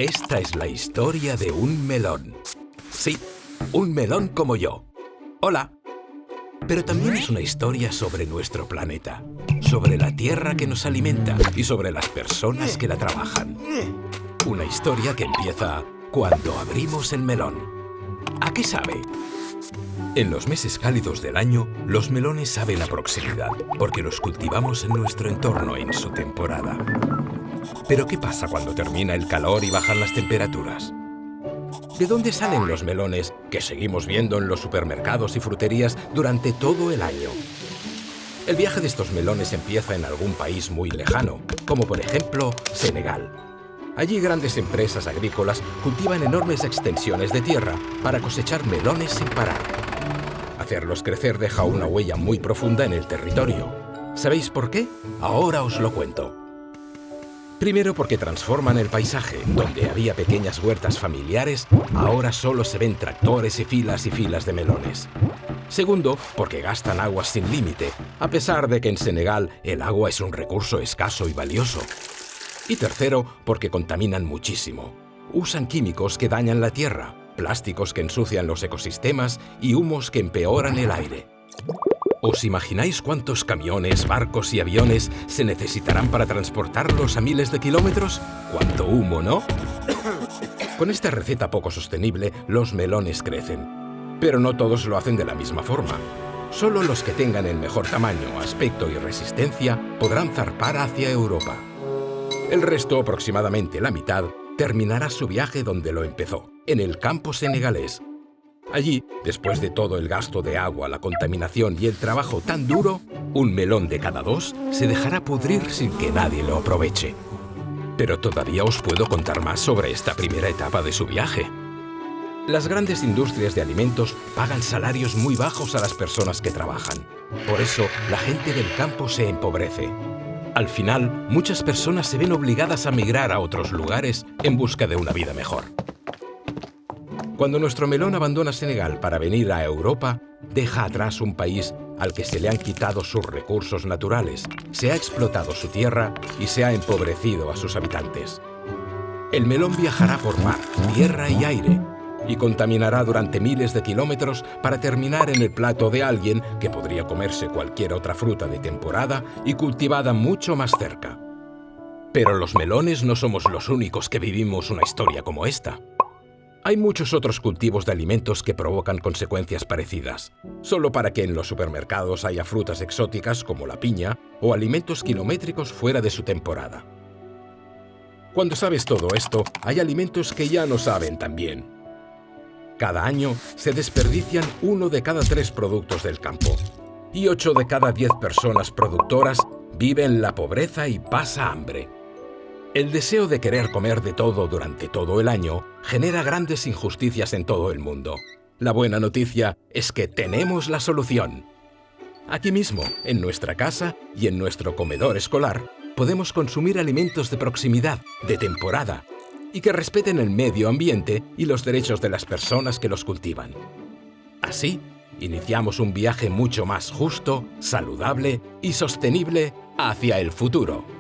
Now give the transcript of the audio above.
Esta es la historia de un melón. Sí, un melón como yo. Hola. Pero también es una historia sobre nuestro planeta, sobre la tierra que nos alimenta y sobre las personas que la trabajan. Una historia que empieza cuando abrimos el melón. ¿A qué sabe? En los meses cálidos del año, los melones saben a proximidad, porque los cultivamos en nuestro entorno en su temporada. Pero ¿qué pasa cuando termina el calor y bajan las temperaturas? ¿De dónde salen los melones que seguimos viendo en los supermercados y fruterías durante todo el año? El viaje de estos melones empieza en algún país muy lejano, como por ejemplo Senegal. Allí grandes empresas agrícolas cultivan enormes extensiones de tierra para cosechar melones sin parar. Hacerlos crecer deja una huella muy profunda en el territorio. ¿Sabéis por qué? Ahora os lo cuento. Primero porque transforman el paisaje. Donde había pequeñas huertas familiares, ahora solo se ven tractores y filas de melones. Segundo, porque gastan agua sin límite, a pesar de que en Senegal el agua es un recurso escaso y valioso. Y tercero, porque contaminan muchísimo. Usan químicos que dañan la tierra, plásticos que ensucian los ecosistemas y humos que empeoran el aire. ¿Os imagináis cuántos camiones, barcos y aviones se necesitarán para transportarlos a miles de kilómetros? ¡Cuánto humo!, ¿no? Con esta receta poco sostenible, los melones crecen. Pero no todos lo hacen de la misma forma. Solo los que tengan el mejor tamaño, aspecto y resistencia podrán zarpar hacia Europa. El resto, aproximadamente la mitad, terminará su viaje donde lo empezó, en el campo senegalés. Allí, después de todo el gasto de agua, la contaminación y el trabajo tan duro, un melón de cada dos se dejará pudrir sin que nadie lo aproveche. Pero todavía os puedo contar más sobre esta primera etapa de su viaje. Las grandes industrias de alimentos pagan salarios muy bajos a las personas que trabajan. Por eso, la gente del campo se empobrece. Al final, muchas personas se ven obligadas a migrar a otros lugares en busca de una vida mejor. Cuando nuestro melón abandona Senegal para venir a Europa, deja atrás un país al que se le han quitado sus recursos naturales, se ha explotado su tierra y se ha empobrecido a sus habitantes. El melón viajará por mar, tierra y aire y contaminará durante miles de kilómetros para terminar en el plato de alguien que podría comerse cualquier otra fruta de temporada y cultivada mucho más cerca. Pero los melones no somos los únicos que vivimos una historia como esta. Hay muchos otros cultivos de alimentos que provocan consecuencias parecidas, solo para que en los supermercados haya frutas exóticas como la piña o alimentos kilométricos fuera de su temporada. Cuando sabes todo esto, hay alimentos que ya no saben tan bien. Cada año se desperdician 1 de cada 3 productos del campo, y 8 de cada 10 personas productoras viven la pobreza y pasa hambre. El deseo de querer comer de todo durante todo el año genera grandes injusticias en todo el mundo. La buena noticia es que tenemos la solución. Aquí mismo, en nuestra casa y en nuestro comedor escolar, podemos consumir alimentos de proximidad, de temporada, y que respeten el medio ambiente y los derechos de las personas que los cultivan. Así, iniciamos un viaje mucho más justo, saludable y sostenible hacia el futuro.